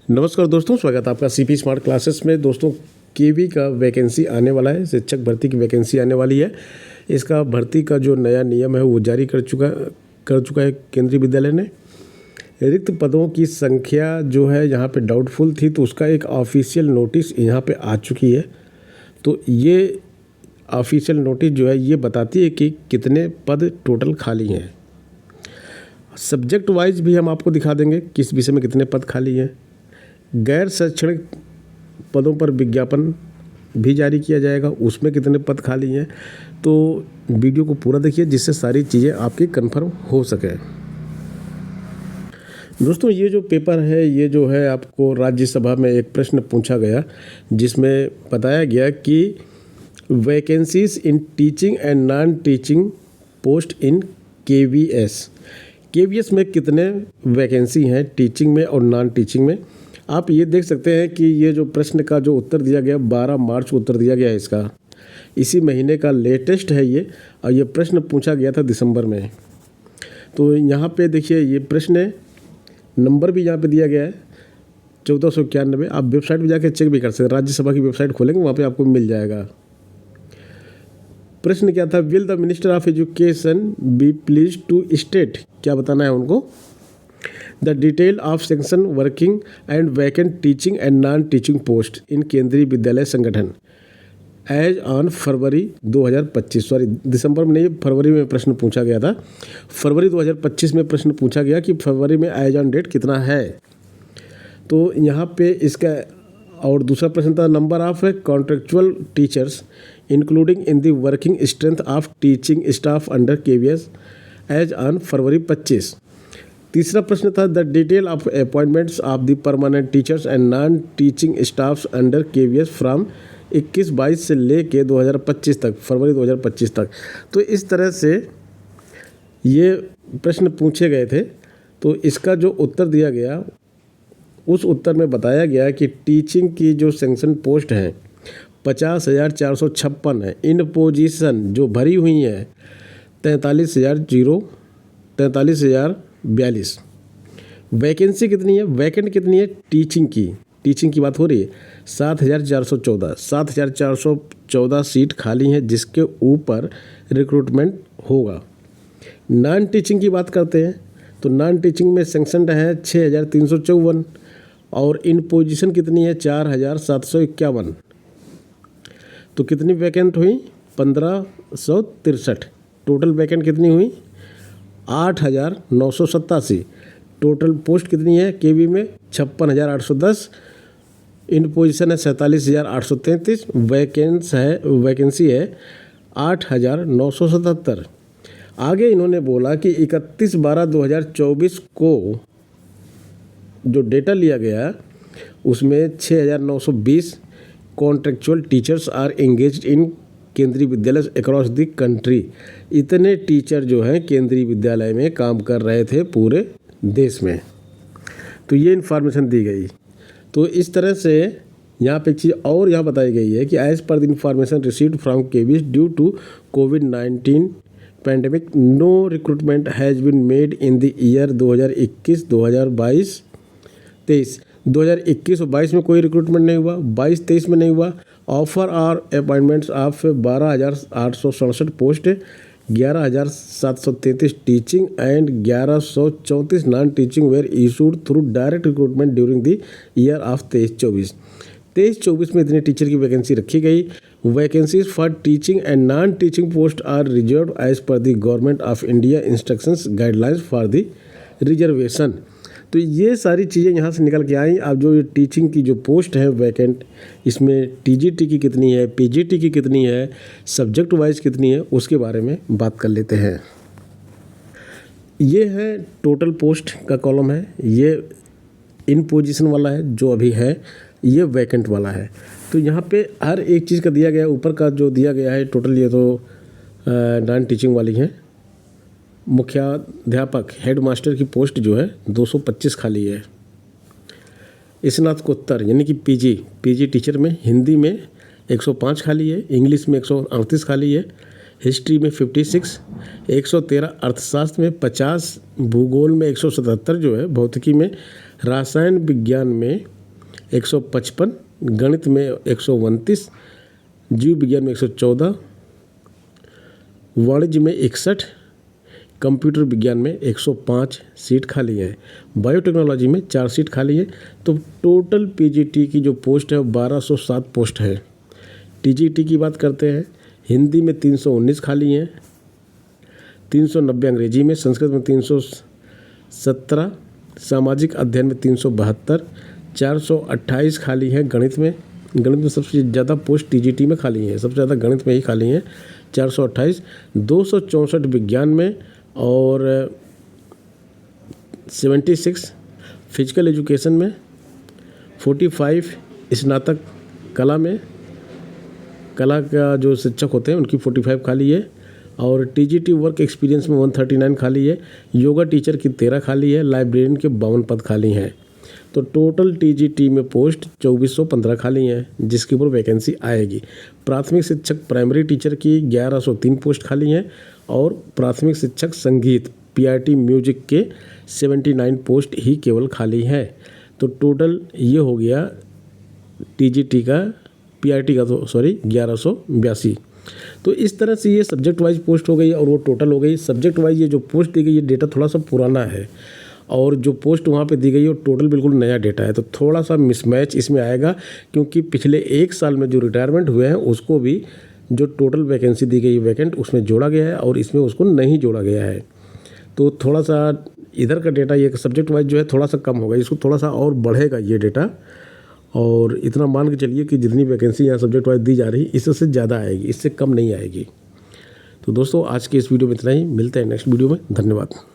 नमस्कार दोस्तों, स्वागत है आपका सीपी स्मार्ट क्लासेस में। दोस्तों, केवी का वैकेंसी आने वाला है, शिक्षक भर्ती की वैकेंसी आने वाली है। इसका भर्ती का जो नया नियम है वो जारी कर चुका है केंद्रीय विद्यालय ने। रिक्त पदों की संख्या जो है यहाँ पे डाउटफुल थी, तो उसका एक ऑफिशियल नोटिस यहाँ पे आ चुकी है। तो ये ऑफिशियल नोटिस जो है ये बताती है कि कितने पद टोटल खाली हैं। सब्जेक्ट वाइज भी हम आपको दिखा देंगे किस विषय में कितने पद खाली हैं। गैर शैक्षणिक पदों पर विज्ञापन भी जारी किया जाएगा, उसमें कितने पद खाली हैं। तो वीडियो को पूरा देखिए जिससे सारी चीज़ें आपकी कंफर्म हो सके। दोस्तों, ये जो पेपर है ये जो है आपको राज्यसभा में एक प्रश्न पूछा गया जिसमें बताया गया कि vacancies in teaching and non teaching post in KVS में कितने वैकेंसी हैं टीचिंग में और नॉन टीचिंग में। आप ये देख सकते हैं कि ये जो प्रश्न का जो उत्तर दिया गया 12 मार्च को उत्तर दिया गया है इसका। इसी महीने का लेटेस्ट है ये, और ये प्रश्न पूछा गया था दिसंबर में। तो यहाँ पे देखिए ये प्रश्न नंबर भी यहाँ पे दिया गया है 1491। आप वेबसाइट पे जाके चेक भी कर सकते हैं, राज्यसभा की वेबसाइट खोलेंगे वहाँ पे आपको मिल जाएगा। प्रश्न क्या था, will the minister of education be please to state, क्या बताना है उनको, the detail of section working and vacant teaching and non teaching post in Kendriya Vidyalaya Sangathan as on February 2025। Sorry, दिसंबर में नहीं, फरवरी में प्रश्न पूछा गया था। फरवरी 2025 में प्रश्न पूछा गया कि फरवरी में एज ऑन डेट कितना है। तो यहाँ पे इसका और दूसरा प्रश्न था, number of contractual teachers including in the working strength of teaching staff under KVS as on February 25। तीसरा प्रश्न था, the detail of appointments of the permanent teachers and non teaching staffs under KVS from 21-22 से लेके 2025 तक, फरवरी 2025 तक। तो इस तरह से ये प्रश्न पूछे गए थे। तो इसका जो उत्तर दिया गया उस उत्तर में बताया गया कि टीचिंग की जो सैंक्शन पोस्ट हैं 50,456 है। इन पोजीशन जो भरी हुई हैं 43,042। वैकेंसी कितनी है, वैकेंट कितनी है टीचिंग की बात हो रही है 7,414 सीट खाली हैं जिसके ऊपर रिक्रूटमेंट होगा। नॉन टीचिंग की बात करते हैं तो नॉन टीचिंग में सैंक्शनड है 6,354 और इन पोजीशन कितनी है 4,751। तो कितनी वैकेंट हुई 1,563। टोटल वैकेंट कितनी हुई 8,987। टोटल पोस्ट कितनी है केवी में 56,810। इन पोजीशन है 47,833। वैकेंसी है 8,977। आगे इन्होंने बोला कि 31/12/2024 को जो डेटा लिया गया उसमें 6,920 contractual teachers are engaged in Kendriya Vidyalaya across the country. इतने टीचर जो हैं केंद्रीय विद्यालय में काम कर रहे थे पूरे देश में। तो ये इन्फॉर्मेशन दी गई। तो इस तरह से यहाँ पे एक चीज़ और यहाँ बताई गई है कि as per the information received from KVS due to कोविड-19 pandemic no recruitment has been made in the year 2021, 2022, 23। 2021 और 22 में कोई रिक्रूटमेंट नहीं हुआ, 22-23 में नहीं हुआ। ऑफर और appointments of 12,867 post, 11,733 teaching and 1,134 non teaching were issued through direct recruitment during the year of 23-24। 23-24 में इतनी टीचर की वैकेंसी रखी गई। Vacancies for teaching and non teaching post are reserve as per the government of India instructions guidelines for the reservation. तो ये सारी चीज़ें यहाँ से निकल के आई। अब जो ये टीचिंग की जो पोस्ट है वैकेंट, इसमें टीजीटी की कितनी है, पीजीटी की कितनी है, सब्जेक्ट वाइज कितनी है, उसके बारे में बात कर लेते हैं। ये है टोटल पोस्ट का कॉलम है, ये इन पोजीशन वाला है जो अभी है, ये वैकेंट वाला है। तो यहाँ पे हर एक चीज़ का दिया गया है। ऊपर का जो दिया गया है टोटल ये तो नॉन टीचिंग वाली है। मुख्याध्यापक हेड मास्टर की पोस्ट जो है 225 खाली है। स्नातकोत्तर यानी कि पीजी टीचर में हिंदी में 105 खाली है, इंग्लिश में 138 खाली है, हिस्ट्री में 56, 113 अर्थशास्त्र में 50, भूगोल में 177 जो है, भौतिकी में, रसायन विज्ञान में 155, गणित में 129, जीव विज्ञान में 114, वाणिज्य में 61, कंप्यूटर विज्ञान में 105 सीट खाली है। बायोटेक्नोलॉजी में 4 सीट खाली है। तो टोटल पीजीटी की जो पोस्ट है 1207 पोस्ट है। टीजीटी की बात करते हैं, हिंदी में 319 खाली हैं, 390 अंग्रेजी में, संस्कृत में 317, सामाजिक अध्ययन में 372, 428 खाली है गणित में। गणित में सबसे ज़्यादा पोस्ट टीजीटी में खाली हैं, सबसे ज़्यादा गणित में ही खाली हैं 428, 264 विज्ञान में और 76 फिजिकल एजुकेशन में, 45 स्नातक कला में, कला का जो शिक्षक होते हैं उनकी 45 खाली है और टीजीटी वर्क एक्सपीरियंस में 139 खाली है। योगा टीचर की 13 खाली है। लाइब्रेरियन के 52 पद खाली हैं। तो टोटल टीजीटी में पोस्ट 2415 खाली हैं, जिसके ऊपर वैकेंसी आएगी। प्राथमिक शिक्षक प्राइमरी टीचर की 1103 पोस्ट खाली हैं और प्राथमिक शिक्षक संगीत पीआरटी म्यूजिक के 79 पोस्ट ही केवल खाली हैं। तो टोटल ये हो गया टीजीटी का, पीआरटी का तो 1182। तो इस तरह से ये सब्जेक्ट वाइज पोस्ट हो गई और वो टोटल हो गई। सब्जेक्ट वाइज ये जो पोस्ट दी गई, ये डेटा थोड़ा सा पुराना है और जो पोस्ट वहाँ पे दी गई है वो टोटल बिल्कुल नया डेटा है। तो थोड़ा सा मिसमैच इसमें आएगा, क्योंकि पिछले 1 साल में जो रिटायरमेंट हुए हैं उसको भी जो टोटल वैकेंसी दी गई है वैकेंट, उसमें जोड़ा गया है और इसमें उसको नहीं जोड़ा गया है। तो थोड़ा सा इधर का डेटा ये सब्जेक्ट वाइज जो है थोड़ा सा कम होगा, इसको थोड़ा सा और बढ़ेगा ये डेटा। और इतना मान के चलिए कि जितनी वैकेंसी यहाँ सब्जेक्ट वाइज दी जा रही इससे ज़्यादा आएगी, इससे कम नहीं आएगी। तो दोस्तों आज के इस वीडियो में इतना ही, मिलते हैं नेक्स्ट वीडियो में। धन्यवाद।